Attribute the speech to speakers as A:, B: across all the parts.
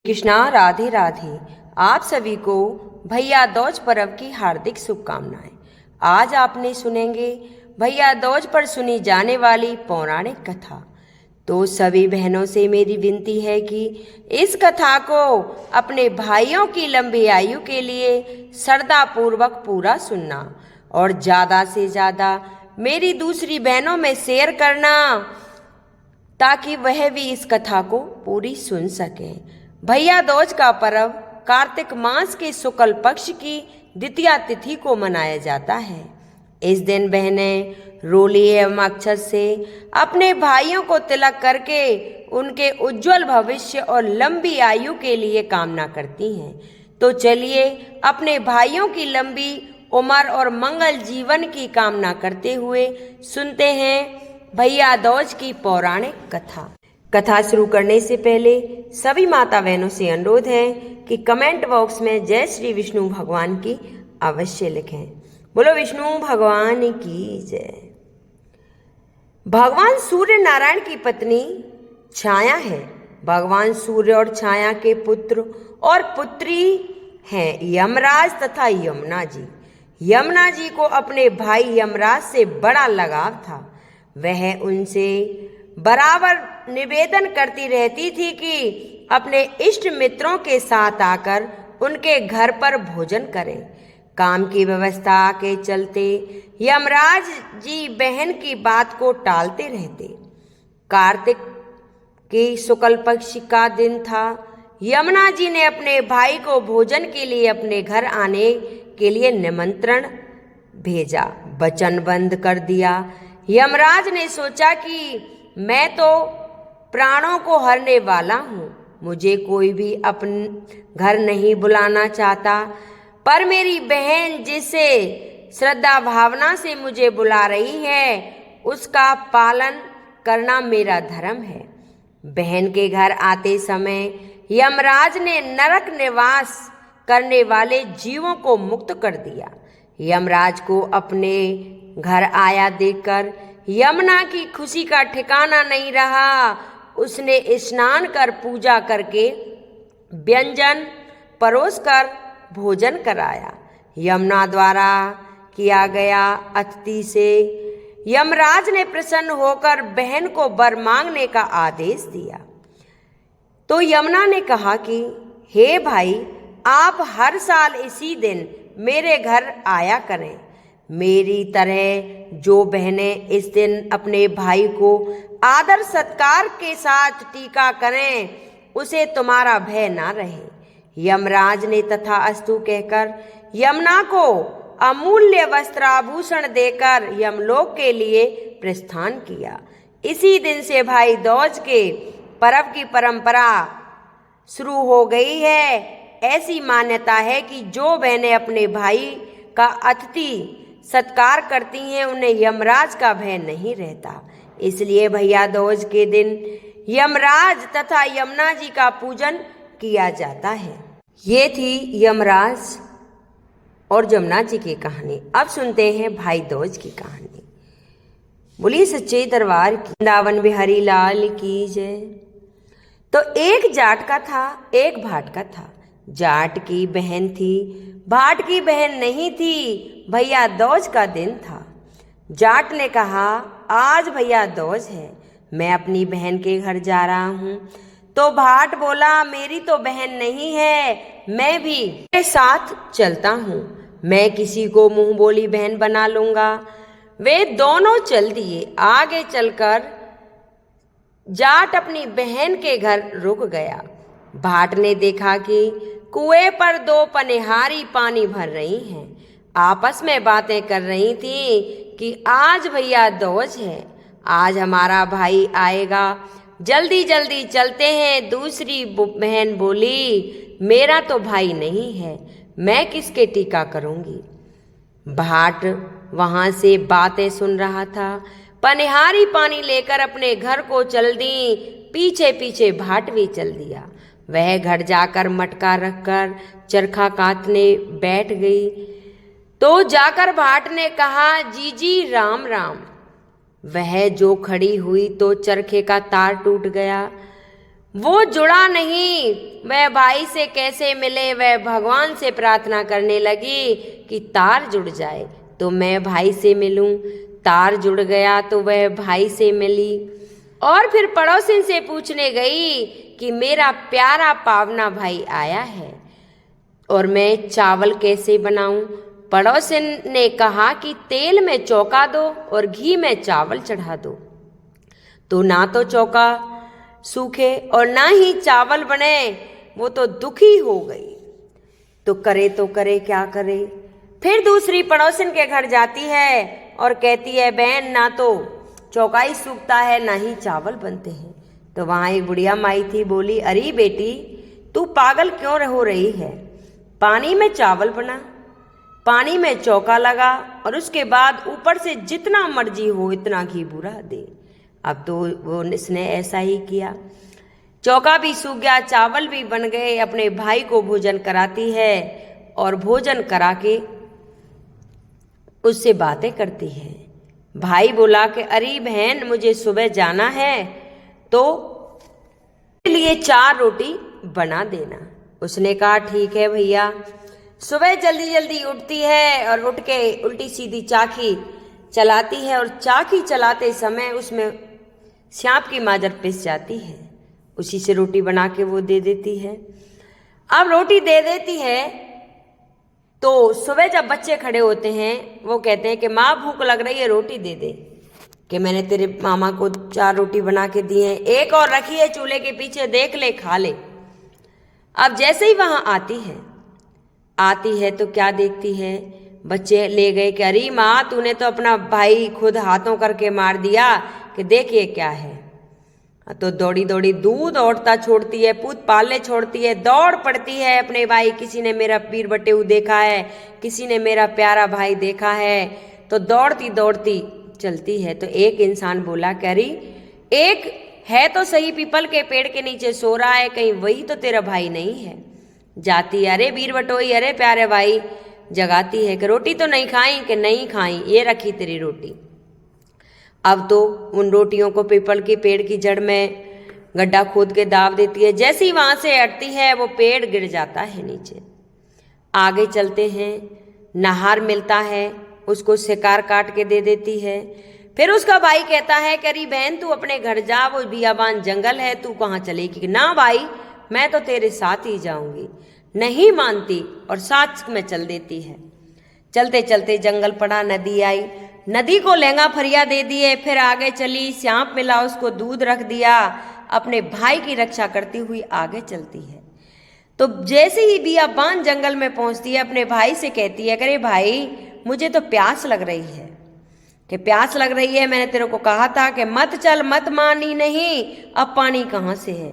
A: कृष्णा राधे राधे। आप सभी को भैया दूज पर्व की हार्दिक शुभकामनाएं। आज आपने सुनेंगे भैया दूज पर सुनी जाने वाली पौराणिक कथा। तो सभी बहनों से मेरी विनती है कि इस कथा को अपने भाइयों की लंबी आयु के लिए श्रद्धापूर्वक पूरा सुनना और ज़्यादा से ज़्यादा मेरी दूसरी बहनों में शेयर करना, ताकि वह भी इस कथा को पूरी सुन सकें। भैया दूज का पर्व कार्तिक मास के शुक्ल पक्ष की द्वितीया तिथि को मनाया जाता है। इस दिन बहनें रोली एवं अक्षत से अपने भाइयों को तिलक करके उनके उज्जवल भविष्य और लंबी आयु के लिए कामना करती हैं। तो चलिए अपने भाइयों की लंबी उम्र और मंगल जीवन की कामना करते हुए सुनते हैं भैया दूज की पौराणिक कथा। कथा शुरू करने से पहले सभी माता बहनों से अनुरोध है कि कमेंट बॉक्स में जय श्री विष्णु भगवान की अवश्य लिखें। बोलो विष्णु भगवान की जय। भगवान सूर्य नारायण की पत्नी छाया है। भगवान सूर्य और छाया के पुत्र और पुत्री हैं यमराज तथा यमुना जी। यमुना जी को अपने भाई यमराज से बड़ा लगाव था। वह उनसे बराबर निवेदन करती रहती थी कि अपने इष्ट मित्रों के साथ आकर उनके घर पर भोजन करें। काम की व्यवस्था के चलते यमराज जी बहन की बात को टालते रहते। कार्तिक के शुक्ल पक्ष का दिन था। यमुना जी ने अपने भाई को भोजन के लिए अपने घर आने के लिए निमंत्रण भेजा, वचनबंद कर दिया। यमराज ने सोचा कि मैं तो प्राणों को हरने वाला हूँ, मुझे कोई भी अपने घर नहीं बुलाना चाहता, पर मेरी बहन जिसे श्रद्धा भावना से मुझे बुला रही है उसका पालन करना मेरा धर्म है। बहन के घर आते समय यमराज ने नरक निवास करने वाले जीवों को मुक्त कर दिया। यमराज को अपने घर आया देखकर यमुना की खुशी का ठिकाना नहीं रहा। उसने स्नान कर पूजा करके व्यंजन परोसकर भोजन कराया। यमुना द्वारा किया गया अतिथि से यमराज ने प्रसन्न होकर बहन को वर मांगने का आदेश दिया। तो यमुना ने कहा कि हे भाई, आप हर साल इसी दिन मेरे घर आया करें। मेरी तरह जो बहनें इस दिन अपने भाई को आदर सत्कार के साथ टीका करें उसे तुम्हारा भय ना रहे। यमराज ने तथास्तु कहकर यमुना को अमूल्य वस्त्राभूषण देकर यमलोक के लिए प्रस्थान किया। इसी दिन से भाई दूज के पर्व की परंपरा शुरू हो गई है। ऐसी मान्यता है कि जो बहनें अपने भाई का अतिथि सत्कार करती हैं उन्हें यमराज का भय नहीं रहता। इसलिए भैया दूज के दिन यमराज तथा यमुना जी का पूजन किया जाता है। ये थी यमराज और यमुना जी की कहानी। अब सुनते हैं भाई दूज की कहानी। बोलिए सच्चे दरबार की, वृंदावन बिहारी लाल की जय। तो एक जाट का था, एक भाट का था। जाट की बहन थी, भाट की बहन नहीं थी। भैया दूज का दिन था। जाट ने कहा, आज भैया दूज है, मैं अपनी बहन के घर जा रहा हूँ। तो भाट बोला, मेरी तो बहन नहीं है, मैं भी तेरे साथ चलता हूँ, मैं किसी को मुंह बोली बहन बना लूंगा। वे दोनों चल दिए। आगे चलकर जाट अपनी बहन के घर रुक गया। भाट ने देखा कि कुएं पर दो पनिहारी पानी भर रही हैं, आपस में बातें कर रही थी कि आज भैया दूज है, आज हमारा भाई आएगा, जल्दी जल्दी चलते हैं। दूसरी बहन बोली, मेरा तो भाई नहीं है, मैं किसके टीका करूंगी। भाट वहां से बातें सुन रहा था। पनिहारी पानी लेकर अपने घर को चल दी। पीछे पीछे भाट भी चल दिया। वह घर जाकर मटका रखकर चरखा काटने बैठ गई। तो जाकर भाट ने कहा, जीजी राम राम। वह जो खड़ी हुई तो चरखे का तार टूट गया। वो जुड़ा नहीं। वह भाई से कैसे मिले, वह भगवान से प्रार्थना करने लगी कि तार जुड़ जाए तो मैं भाई से मिलूं। तार जुड़ गया तो वह भाई से मिली और फिर पड़ोसिन से पूछने गई कि मेरा प्यारा पावना भाई आया है और मैं चावल कैसे बनाऊं। पड़ोसिन ने कहा कि तेल में चौंका दो और घी में चावल चढ़ा दो, तो ना तो चौका सूखे और ना ही चावल बने। वो तो दुखी हो गई, तो करे क्या करे। फिर दूसरी पड़ोसिन के घर जाती है और कहती है, बहन ना तो चौका ही सूखता है ना ही चावल बनते हैं। तो वहाँ एक बुढ़िया माई थी, बोली, अरे बेटी तू पागल क्यों हो रही है, पानी में चावल बना, पानी में चौका लगा और उसके बाद ऊपर से जितना मर्जी हो इतना घी बुरा दे। अब तो वो इसने ऐसा ही किया, चौका भी सूख गया, चावल भी बन गए। अपने भाई को भोजन कराती है और भोजन करा के उससे बातें करती है। भाई बोला कि अरे बहन मुझे सुबह जाना है तो मेरे लिए 4 रोटी बना देना। उसने कहा ठीक है भैया। सुबह जल्दी जल्दी उठती है और उठ के उल्टी सीधी चाकी चलाती है और चाकी चलाते समय उसमें सांप की माजर पिस जाती है। उसी से रोटी बना के वो दे देती है। अब रोटी दे देती है तो सुबह जब बच्चे खड़े होते हैं वो कहते हैं कि माँ भूख लग रही है, रोटी दे दे, कि मैंने तेरे मामा को 4 रोटी बना के दी है, एक और रखी है चूल्हे के पीछे, देख ले खा ले। अब जैसे ही वहां आती है तो क्या देखती है, बच्चे ले गए कि अरे माँ तूने तो अपना भाई खुद हाथों करके मार दिया, कि देखिए क्या है। तो दौड़ी दौड़ी दूध औरता छोड़ती है, पूत पालने छोड़ती है, दौड़ पड़ती है अपने भाई। किसी ने मेरा पीर बटेऊ देखा है, किसी ने मेरा प्यारा भाई देखा है, तो दौड़ती दौड़ती चलती है। तो एक इंसान बोला, कह रही एक है तो सही पीपल के पेड़ के नीचे सो रहा है, कहीं वही तो तेरा भाई नहीं है। जाती, अरे वीर बटोई, अरे प्यारे भाई, जगाती है कि रोटी तो नहीं खाई, कि नहीं खाई, ये रखी तेरी रोटी। अब तो उन रोटियों को पीपल के पेड़ की जड़ में गड्ढा खोद के दाब देती है। जैसे ही वहां से हटती है वो पेड़ गिर जाता है नीचे। आगे चलते हैं, नाहर मिलता है, उसको शिकार काट के दे देती है। फिर उसका भाई कहता है कि अरे बहन तू अपने घर जा, वो बियाबान जंगल है, तू कहाँ चलेगी। ना भाई मैं तो तेरे साथ ही जाऊंगी। नहीं मानती और साथ में चल देती है। चलते चलते जंगल पड़ा, नदी आई, नदी को लहंगा फरिया दे दिए। फिर आगे चली, सांप मिला, उसको दूध रख दिया। अपने भाई की रक्षा करती हुई आगे चलती है। तो जैसे ही बियाबान जंगल में पहुंचती है अपने भाई से कहती है, अरे भाई मुझे तो प्यास लग रही है, कि प्यास लग रही है, मैंने तेरे को कहा था कि मत चल, मत मानी नहीं, अब पानी कहाँ से है।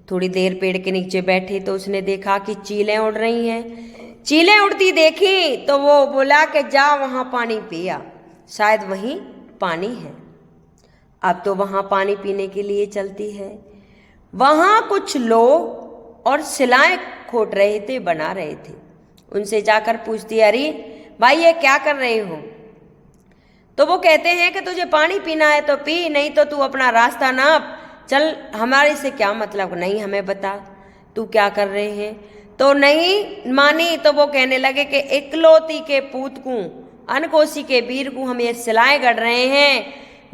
A: थोड़ी देर पेड़ के नीचे बैठे तो उसने देखा कि चीलें उड़ रही हैं। चीलें उड़ती देखी तो वो बोला कि जा वहां पानी पिया, शायद वहीं पानी है। अब तो वहां पानी पीने के लिए चलती है। वहां कुछ लोग और सिलाएं खोट रहे थे, बना रहे थे। उनसे जाकर पूछती, अरे भाई ये क्या कर रहे हो। तो वो कहते हैं कि तुझे पानी पीना है तो पी, नहीं तो तू अपना रास्ता नाप चल, हमारे से क्या मतलब, नहीं हमें बता तू क्या कर रहे हैं। तो नहीं मानी तो वो कहने लगे कि इकलौती के पूत को, अनकोसी के वीर को हम ये सिलाएं गढ़ रहे हैं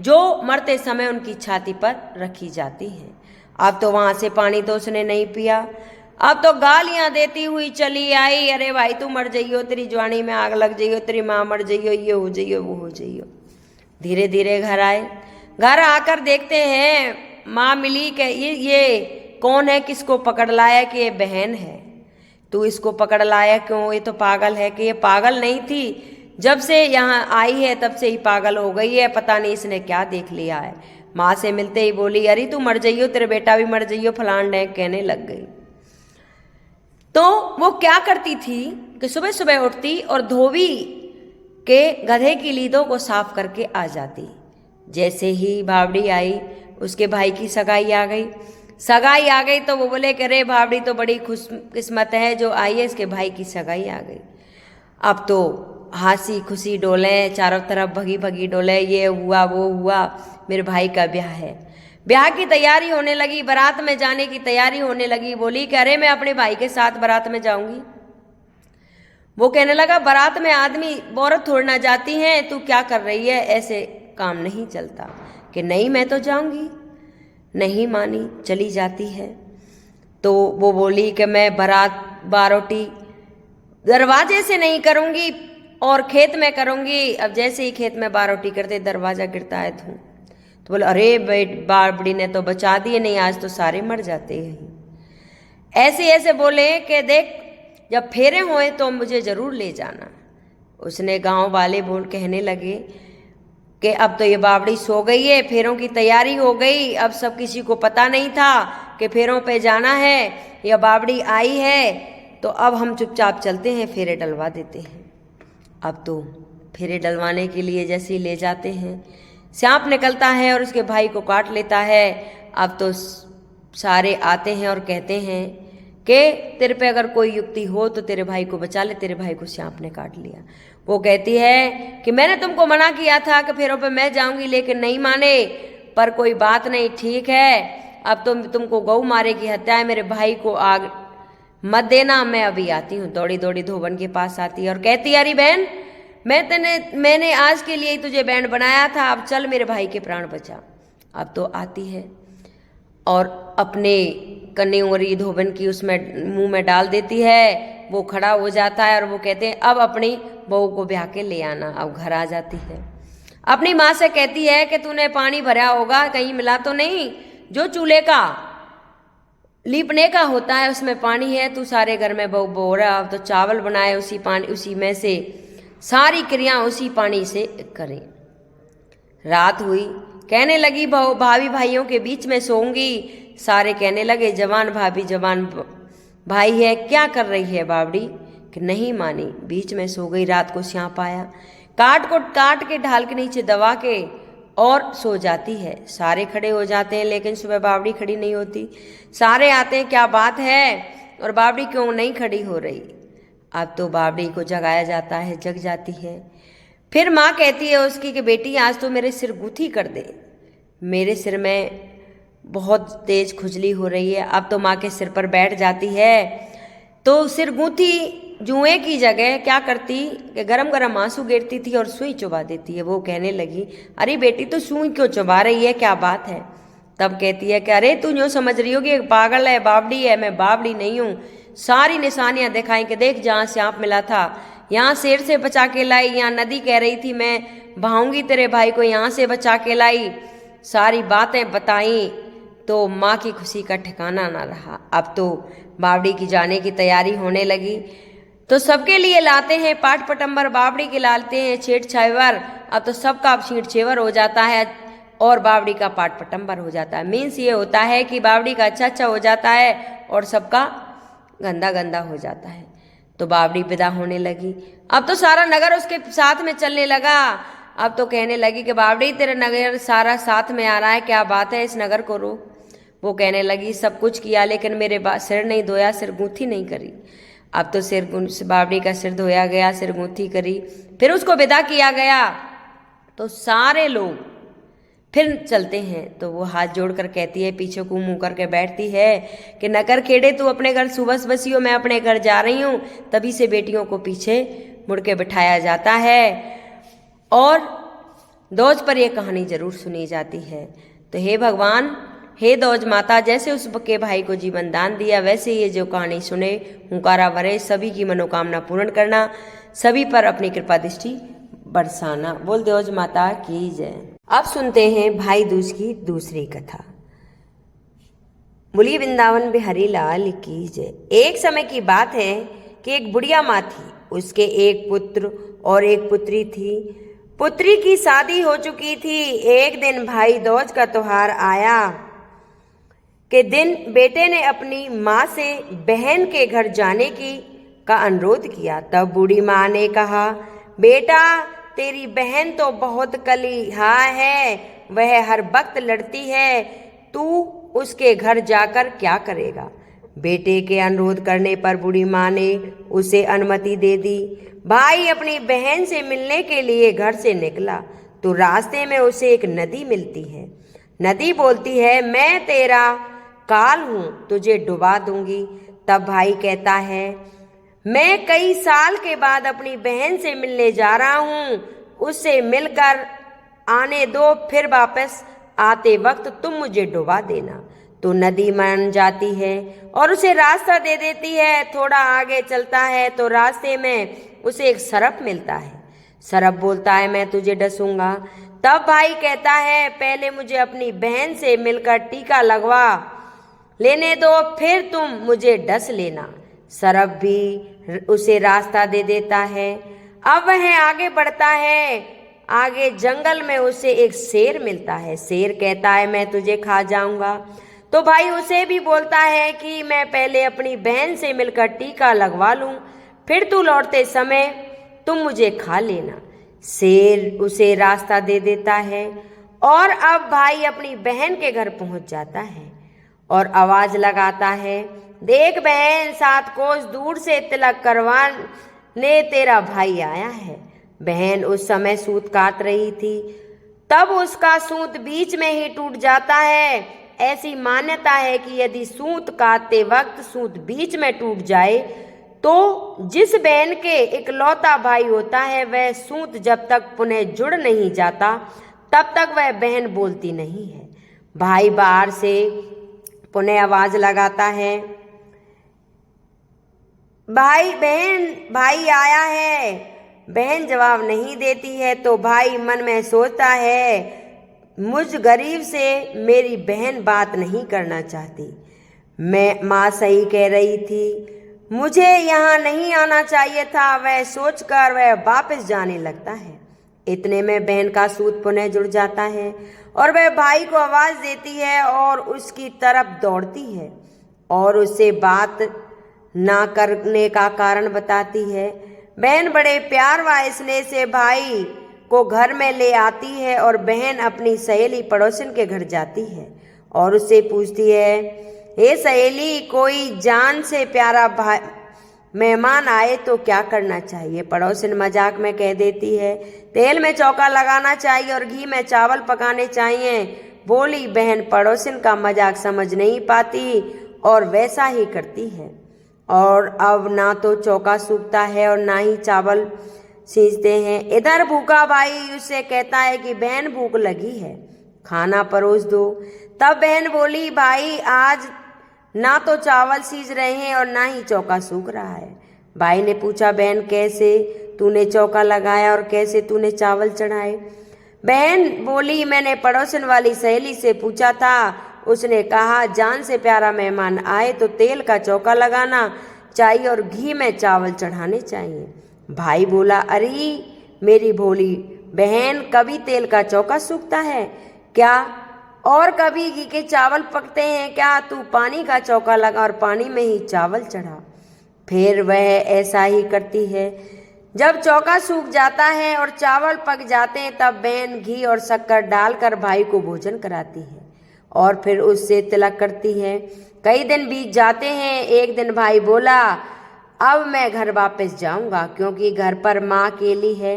A: जो मरते समय उनकी छाती पर रखी जाती हैं। अब तो वहां से पानी तो उसने नहीं पिया। अब तो गालियां देती हुई चली आई, अरे भाई तू मर जाइयो, तेरी जवानी में आग लग जाइयो, तेरी माँ मर जाइयो, ये हो जाइयो, वो हो जाइयो। धीरे धीरे घर आए। घर आकर देखते हैं माँ मिली कि ये कौन है, किसको पकड़ लाया, कि ये बहन है। तू इसको पकड़ लाया क्यों, ये तो पागल है। कि ये पागल नहीं थी, जब से यहाँ आई है तब से ही पागल हो गई है, पता नहीं इसने क्या देख लिया है। माँ से मिलते ही बोली, अरे तू मर जाइयो, तेरे बेटा भी मर जाइयो, फलान डैक कहने लग गई। तो वो क्या करती थी कि सुबह सुबह उठती और धोबी के गधे की लीदों को साफ करके आ जाती। जैसे ही भावड़ी आई, उसके भाई की सगाई आ गई। सगाई आ गई तो वो बोले कि अरे भावड़ी तो बड़ी खुश किस्मत है जो आई है, इसके भाई की सगाई आ गई। अब तो हंसी खुशी डोले, चारों तरफ भगी भगी डोले, ये हुआ वो हुआ, मेरे भाई का ब्याह है। ब्याह की तैयारी होने लगी, बारात में जाने की तैयारी होने लगी। बोली कि अरे मैं अपने भाई के साथ बारात में जाऊंगी। वो कहने लगा बारात में आदमी औरत छोड़ना जाती है, तू क्या कर रही है, ऐसे काम नहीं चलता। कि नहीं मैं तो जाऊंगी। नहीं मानी, चली जाती है। तो वो बोली कि मैं बारोटी दरवाजे से नहीं करूंगी और खेत में करूंगी। अब जैसे ही खेत में बारोटी करते दरवाजा गिरता है धूम। तो बोले अरे बाबड़ी ने तो बचा दिए, नहीं आज तो सारे मर जाते हैं। ऐसे ऐसे बोले कि देख जब फेरे होए तो मुझे जरूर ले जाना। उसने गांव वाले बोल कहने लगे कि अब तो ये बावड़ी सो गई है, फेरों की तैयारी हो गई। अब सब किसी को पता नहीं था कि फेरों पे जाना है, या बावड़ी आई है, तो अब हम चुपचाप चलते हैं, फेरे डलवा देते हैं। अब तो फेरे डलवाने के लिए जैसे ही ले जाते हैं, सांप निकलता है और उसके भाई को काट लेता है। अब तो सारे आते हैं और कहते हैं कि तेरे पे अगर कोई युक्ति हो तो तेरे भाई को बचा ले, तेरे भाई को सांप ने काट लिया। वो कहती है कि मैंने तुमको मना किया था कि फेरों पे मैं जाऊंगी, लेकिन नहीं माने। पर कोई बात नहीं, ठीक है, अब तो तुमको गौ मारे की हत्या है, मेरे भाई को आग मत देना, मैं अभी आती हूँ। दौड़ी दौड़ी धोबन के पास आती है और कहती है अरे बहन मैंने आज के लिए ही तुझे बैंड बनाया था, अब चल मेरे भाई के प्राण बचा। अब तो आती है और अपने कन्यावरी धोबन की उसमें मुंह में डाल देती है। वो खड़ा हो जाता है और वो कहते हैं अब अपनी बहू को ब्याह के ले आना। अब घर आ जाती है, अपनी माँ से कहती है कि तूने पानी भरा होगा, कहीं मिला तो नहीं, जो चूल्हे का लीपने का होता है उसमें पानी है, तू सारे घर में बो रहा। अब तो चावल बनाए उसी पानी, उसी में से सारी क्रिया उसी पानी से करें। रात हुई, कहने लगी भाभी भाइयों के बीच में सोऊंगी। सारे कहने लगे जवान भाभी जवान भाई है, क्या कर रही है बावड़ी। कि नहीं मानी, बीच में सो गई। रात को सांप आया, काट के ढाल के नीचे दबा के और सो जाती है। सारे खड़े हो जाते हैं, लेकिन सुबह बावड़ी खड़ी नहीं होती। सारे आते हैं क्या बात है और बावड़ी क्यों नहीं खड़ी हो रही। अब तो बावड़ी को जगाया जाता है, जग जाती है। फिर माँ कहती है उसकी कि बेटी आज तो मेरे सिर गूथी कर दे, मेरे सिर में बहुत तेज खुजली हो रही है। अब तो माँ के सिर पर बैठ जाती है तो सिर गूथी जुएं की जगह क्या करती कि गरम गरम आंसू गिरती थी और सुई चुबा देती है। वो कहने लगी अरे बेटी तो सुई क्यों चुबा रही है, क्या बात है। तब कहती है कि अरे तू यूँ समझ रही होगी पागल है, बावड़ी है, मैं बावड़ी नहीं हूँ। सारी निशानियाँ दिखाई कि देख जहाँ सांप मिला था यहाँ शेर से बचा के लाई, यहाँ नदी कह रही थी मैं बहाऊंगी तेरे भाई को, यहाँ से बचा के लाई। सारी बातें बताई तो माँ की खुशी का ठिकाना ना रहा। अब तो बावड़ी की जाने की तैयारी होने लगी तो सबके लिए लाते हैं पाट पटंबर, बावड़ी के लाते हैं छेट छावर। अब तो सबका छींट छेवर हो जाता है और बावड़ी का पाट पटंबर हो जाता है। मीन्स ये होता है कि बावड़ी का अच्छा हो जाता है और सबका गंदा गंदा हो जाता है। तो बावड़ी विदा होने लगी। अब तो सारा नगर उसके साथ में चलने लगा। अब तो कहने लगी कि बावड़ी तेरा नगर सारा साथ में आ रहा है, क्या बात है, इस नगर को रोक। वो कहने लगी सब कुछ किया लेकिन मेरे सिर नहीं धोया, सिर गूंथी नहीं करी। अब तो बावड़ी का सिर धोया गया, सिर गूंथी करी, फिर उसको विदा किया गया। तो सारे लोग फिर चलते हैं तो वो हाथ जोड़कर कहती है, पीछे को मुंह करके बैठती है कि नकर खेड़े तू अपने घर सुबह बसियो, मैं अपने घर जा रही हूँ। तभी से बेटियों को पीछे मुड़ के बिठाया जाता है और दौज पर यह कहानी जरूर सुनी जाती है। तो हे भगवान, हे दौज माता, जैसे उसके भाई को जीवन दान दिया वैसे ये जो कहानी सुने हुंकारा भरे सभी की मनोकामना पूर्ण करना, सभी पर अपनी कृपा दृष्टि बरसाना। बोल दौज माता की जय। अब सुनते हैं भाई दूज की दूसरी कथा। बोलिए वृंदावन बिहारी लाल की जय। एक समय की बात है कि एक बुढ़िया माँ थी, उसके एक पुत्र और एक पुत्री थी। पुत्री की शादी हो चुकी थी। एक दिन भाई दूज का त्योहार आया के दिन बेटे ने अपनी माँ से बहन के घर जाने का अनुरोध किया। तब बूढ़ी माँ ने कहा, बेटा तेरी बहन तो बहुत कलिहा है, वह हर वक्त लड़ती है, तू उसके घर जाकर क्या करेगा। बेटे के अनुरोध करने पर बूढ़ी माँ ने उसे अनुमति दे दी। भाई अपनी बहन से मिलने के लिए घर से निकला तो रास्ते में उसे एक नदी मिलती है। नदी बोलती है, मैं तेरा काल हूं, तुझे डुबा दूंगी। तब भाई कहता है, मैं कई साल के बाद अपनी बहन से मिलने जा रहा हूं, उससे मिलकर आने दो, फिर वापस आते वक्त तुम मुझे डुबा देना। तो नदी मान जाती है और उसे रास्ता दे देती है। थोड़ा आगे चलता है तो रास्ते में उसे एक सर्प मिलता है। सर्प बोलता है, मैं तुझे डसूंगा। तब भाई कहता है, पहले मुझे अपनी बहन से मिलकर टीका लगवा लेने दो, फिर तुम मुझे डस लेना। सर्प भी उसे रास्ता दे देता है। अब वह आगे बढ़ता है। आगे जंगल में उसे एक शेर मिलता है। शेर कहता है, मैं तुझे खा जाऊंगा। तो भाई उसे भी बोलता है कि मैं पहले अपनी बहन से मिलकर टीका लगवा लूं, फिर तू लौटते समय तुम मुझे खा लेना। शेर उसे रास्ता दे देता है और अब भाई अपनी बहन के घर पहुंच जाता है और आवाज लगाता है, देख बहन, 7 कोस दूर से तिलक करवाने तेरा भाई आया है। बहन उस समय सूत काट रही थी। तब उसका सूत बीच में ही टूट जाता है। ऐसी मान्यता है कि यदि सूत काटते वक्त सूत बीच में टूट जाए तो जिस बहन के इकलौता भाई होता है वह सूत जब तक पुनः जुड़ नहीं जाता तब तक वह बहन बोलती नहीं है। भाई बाहर से पुनः आवाज लगाता है, भाई आया है। बहन जवाब नहीं देती है तो भाई मन में सोचता है, मुझ गरीब से मेरी बहन बात नहीं करना चाहती। माँ सही कह रही थी, मुझे यहाँ नहीं आना चाहिए था। वह सोचकर वह वापस जाने लगता है। इतने में बहन का सूत पुनः जुड़ जाता है और वह भाई को आवाज देती है और उसकी तरफ दौड़ती है और उससे बात ना करने का कारण बताती है। बहन बड़े प्यार व स्नेह से भाई को घर में ले आती है और बहन अपनी सहेली पड़ोसन के घर जाती है और उससे पूछती है, हे सहेली, कोई जान से प्यारा भाई मेहमान आए तो क्या करना चाहिए? पड़ोसन मजाक में कह देती है, तेल में चौका लगाना चाहिए और घी में चावल पकाने चाहिए। बोली बहन पड़ोसन का मजाक समझ नहीं पाती और वैसा ही करती है। और अब ना तो चौका सूखता है और ना ही चावल सींचते हैं। इधर भूखा भाई उससे कहता है कि बहन भूख लगी है, खाना परोस दो। तब बहन बोली, भाई आज ना तो चावल सींच रहे हैं और ना ही चौका सूख रहा है। भाई ने पूछा, बहन कैसे तूने चौका लगाया और कैसे तूने चावल चढ़ाए? बहन बोली, मैंने पड़ोसन वाली सहेली से पूछा था, उसने कहा जान से प्यारा मेहमान आए तो तेल का चौका लगाना चाहिए और घी में चावल चढ़ाने चाहिए। भाई बोला, अरे मेरी भोली बहन, कभी तेल का चौका सूखता है क्या और कभी घी के चावल पकते हैं क्या? तू पानी का चौका लगा और पानी में ही चावल चढ़ा। फिर वह ऐसा ही करती है। जब चौका सूख जाता है और चावल पक जाते हैं तब बहन घी और शक्कर डालकर भाई को भोजन कराती है और फिर उससे तिलक करती है। कई दिन बीत जाते हैं। एक दिन भाई बोला, अब मैं घर वापस जाऊंगा क्योंकि घर पर माँ अकेली है।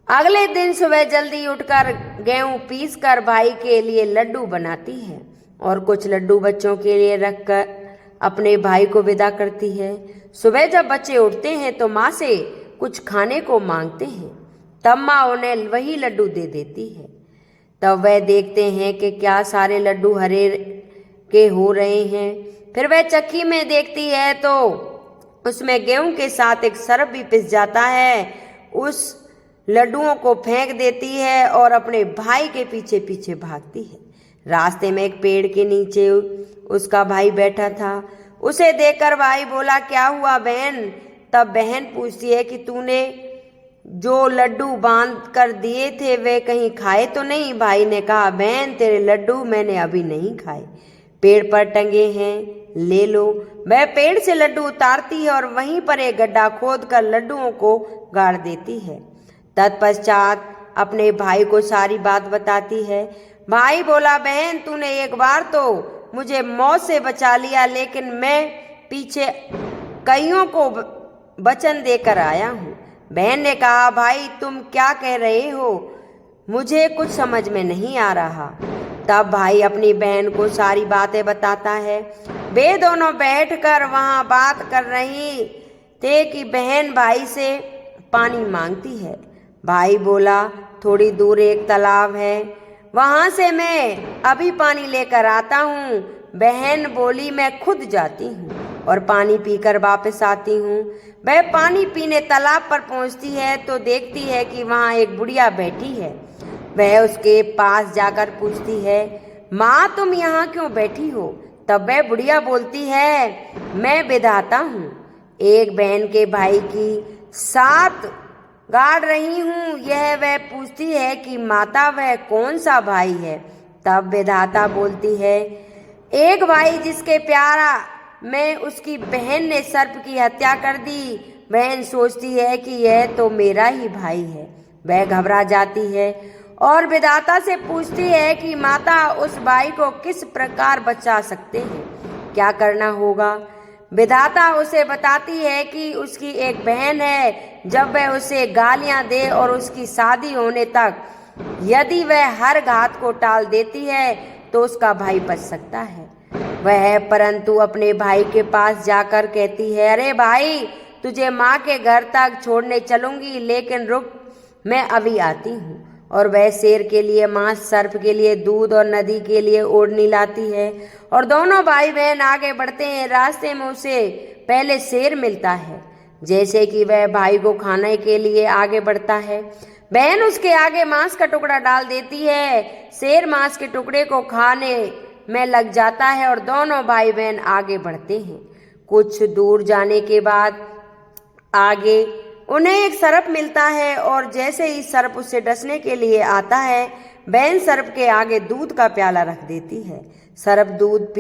A: अगले दिन सुबह जल्दी उठकर गेहूं पीसकर भाई के लिए लड्डू बनाती है और कुछ लड्डू बच्चों के लिए रखकर अपने भाई को विदा करती है। सुबह जब बच्चे उठते हैं तो माँ से कुछ खाने को मांगते हैं, तब माँ उन्हें वही लड्डू दे देती है। तब वह देखते हैं कि क्या सारे लड्डू हरे के हो रहे हैं। फिर वह चक्की में देखती है तो उसमें गेहूं के साथ एक सर्प भी पिस जाता है। उस लड्डुओं को फेंक देती है और अपने भाई के पीछे पीछे भागती है। रास्ते में एक पेड़ के नीचे उसका भाई बैठा था। उसे देखकर भाई बोला, क्या हुआ बहन? तब बहन पूछती है कि तूने जो लड्डू बांध कर दिए थे वे कहीं खाए तो नहीं? भाई ने कहा, बहन तेरे लड्डू मैंने अभी नहीं खाए, पेड़ पर टंगे हैं, ले लो। वह पेड़ से लड्डू उतारती है और वहीं पर एक गड्ढा खोद कर लड्डुओं को गाड़ देती है। तत्पश्चात अपने भाई को सारी बात बताती है। भाई बोला, बहन तूने एक बार तो मुझे मौत से बचा लिया, लेकिन मैं पीछे कईयों को वचन देकर आया हूँ। बहन ने कहा, भाई तुम क्या कह रहे हो? मुझे कुछ समझ में नहीं आ रहा। तब भाई अपनी बहन को सारी बातें बताता है। वे दोनों बैठकर वहां बात कर रही थे कि बहन भाई से पानी मांगती है। भाई बोला, थोड़ी दूर एक तालाब है, वहां से मैं अभी पानी लेकर आता हूँ। बहन बोली, मैं खुद जाती हूँ और पानी पीकर वापस आती हूँ। वह पानी पीने तालाब पर पहुँचती है तो देखती है कि वहाँ एक बुढ़िया बैठी है। वह उसके पास जाकर पूछती है, माँ तुम यहाँ क्यों बैठी हो? तब वह बुढ़िया बोलती है, मैं विधाता हूँ, एक बहन के भाई की साथ गाड़ रही हूँ। यह वह पूछती है कि माता वह कौन सा भाई है? तब विधाता बोलती है, एक भाई जिसके प्यारा में उसकी बहन ने सर्प की हत्या कर दी। बहन सोचती है कि यह तो मेरा ही भाई है। वह घबरा जाती है और विधाता से पूछती है कि माता उस भाई को किस प्रकार बचा सकते हैं, क्या करना होगा? विधाता उसे बताती है कि उसकी एक बहन है, जब वह उसे गालियां दे और उसकी शादी होने तक यदि वह हर घात को टाल देती है तो उसका भाई बच सकता है। वह परंतु अपने भाई के पास जाकर कहती है, अरे भाई, तुझे माँ के घर तक छोड़ने चलूंगी, लेकिन रुक, मैं अभी आती हूँ। और वह शेर के लिए मांस, सर्प के लिए दूध और नदी के लिए ओढ़नी लाती है और दोनों भाई बहन आगे बढ़ते हैं। रास्ते में उसे पहले शेर मिलता है। जैसे कि वह भाई को खाने के लिए आगे बढ़ता है, बहन उसके आगे मांस का टुकड़ा डाल देती है। शेर मांस के टुकड़े को खाने में लग जाता है और दोनों भाई बहन आगे बढ़ते हैं। कुछ दूर जाने के बाद आगे उन्हें एक सर्प मिलता है और जैसे ही सर्प उससे डसने के लिए आता है, बहन सर्प के आगे दूध का प्याला रख देती है। सर्प दूध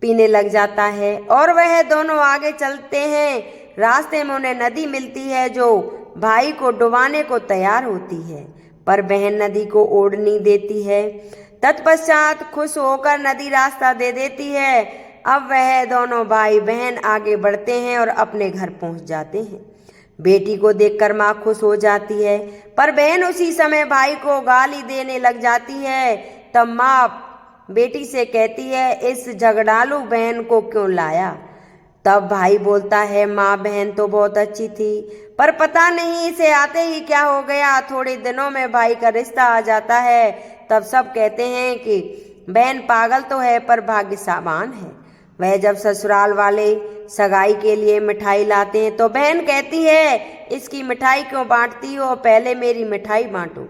A: पीने लग जाता है और वह दोनों आगे चलते हैं। रास्ते में उन्हें नदी मिलती है जो भाई को डुबाने को तैयार होती है, पर बहन नदी को ओढ़नी देती है। तत्पश्चात खुश होकर नदी रास्ता दे देती है। अब वह दोनों भाई बहन आगे बढ़ते हैं और अपने घर पहुंच जाते हैं। बेटी को देखकर माँ खुश हो जाती है, पर बहन उसी समय भाई को गाली देने लग जाती है। तब माँ बेटी से कहती है, इस झगड़ालू बहन को क्यों लाया? तब भाई बोलता है, माँ बहन तो बहुत अच्छी थी, पर पता नहीं इसे आते ही क्या हो गया। थोड़े दिनों में भाई का रिश्ता आ जाता है। तब सब कहते हैं कि बहन पागल तो है पर भाग्यवान है। वह जब ससुराल वाले सगाई के लिए मिठाई लाते हैं तो बहन कहती है, इसकी मिठाई क्यों बांटती हो, पहले मेरी मिठाई बांटो।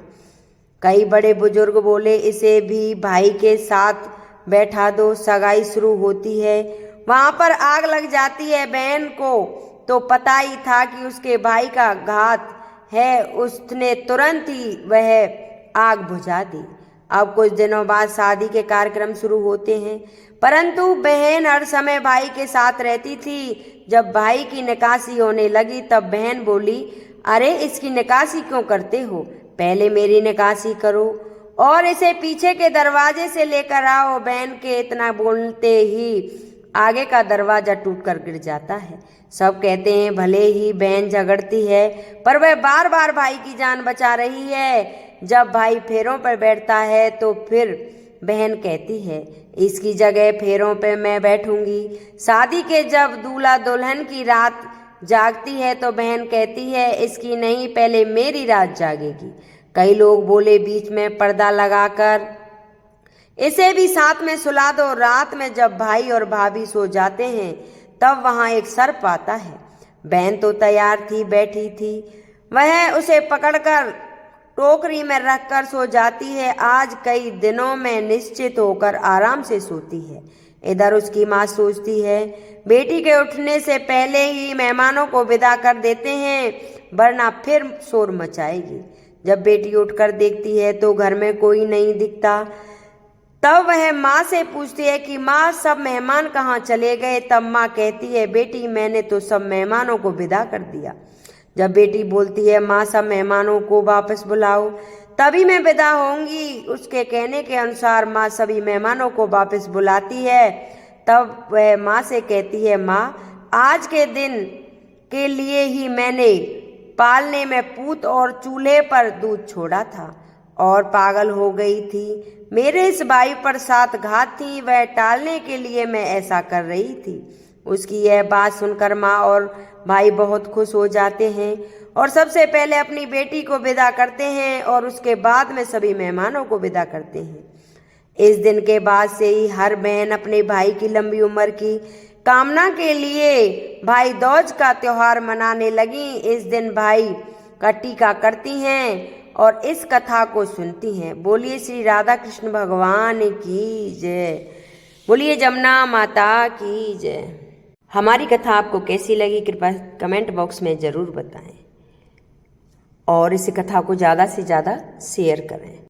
A: कई बड़े बुजुर्ग बोले, इसे भी भाई के साथ बैठा दो। सगाई शुरू होती है, वहां पर आग लग जाती है। बहन को तो पता ही था कि उसके भाई का घात है, उसने तुरंत ही वह आग बुझा दी। अब कुछ दिनों बाद शादी के कार्यक्रम शुरू होते हैं, परंतु बहन हर समय भाई के साथ रहती थी। जब भाई की निकासी होने लगी तब बहन बोली, अरे इसकी निकासी क्यों करते हो, पहले मेरी निकासी करो और इसे पीछे के दरवाजे से लेकर आओ। बहन के इतना बोलते ही आगे का दरवाजा टूटकर गिर जाता है। सब कहते हैं, भले ही बहन झगड़ती है पर वह बार बार भाई की जान बचा रही है। जब भाई फेरों पर बैठता है तो फिर बहन कहती है, इसकी जगह फेरों पे मैं बैठूंगी। शादी के जब दूल्हा दुल्हन की रात जागती है तो बहन कहती है, इसकी नहीं, पहले मेरी रात जागेगी। कई लोग बोले, बीच में पर्दा लगाकर इसे भी साथ में सुला दो। रात में जब भाई और भाभी सो जाते हैं तब वहां एक सर्प आता है। बहन तो तैयार थी, बैठी थी, वह उसे पकड़कर टोकरी में रखकर सो जाती है। आज कई दिनों में निश्चित होकर आराम से सोती है। इधर उसकी माँ सोचती है, बेटी के उठने से पहले ही मेहमानों को विदा कर देते हैं, वरना फिर शोर मचाएगी। जब बेटी उठकर देखती है तो घर में कोई नहीं दिखता। तब वह माँ से पूछती है कि माँ, सब मेहमान कहाँ चले गए? तब माँ कहती है, बेटी मैंने तो सब मेहमानों को विदा कर दिया। जब बेटी बोलती है, माँ सब मेहमानों को वापस बुलाओ, तभी मैं विदा होंगी। उसके कहने के अनुसार माँ सभी मेहमानों को वापस बुलाती है। तब वह माँ से कहती है, माँ आज के दिन के लिए ही मैंने पालने में पूत और चूल्हे पर दूध छोड़ा था और पागल हो गई थी। मेरे इस भाई पर 7 घात थी, वह टालने के लिए मैं ऐसा कर रही थी। उसकी यह बात सुनकर माँ और भाई बहुत खुश हो जाते हैं और सबसे पहले अपनी बेटी को विदा करते हैं और उसके बाद में सभी मेहमानों को विदा करते हैं। इस दिन के बाद से ही हर बहन अपने भाई की लंबी उम्र की कामना के लिए भाई दूज का त्योहार मनाने लगी। इस दिन भाई का टीका करती हैं और इस कथा को सुनती हैं। बोलिए श्री राधा कृष्ण भगवान की जय। बोलिए जमुना माता की जय। हमारी कथा आपको कैसी लगी कृपया कमेंट बॉक्स में ज़रूर बताएं और इस कथा को ज़्यादा से ज़्यादा शेयर करें।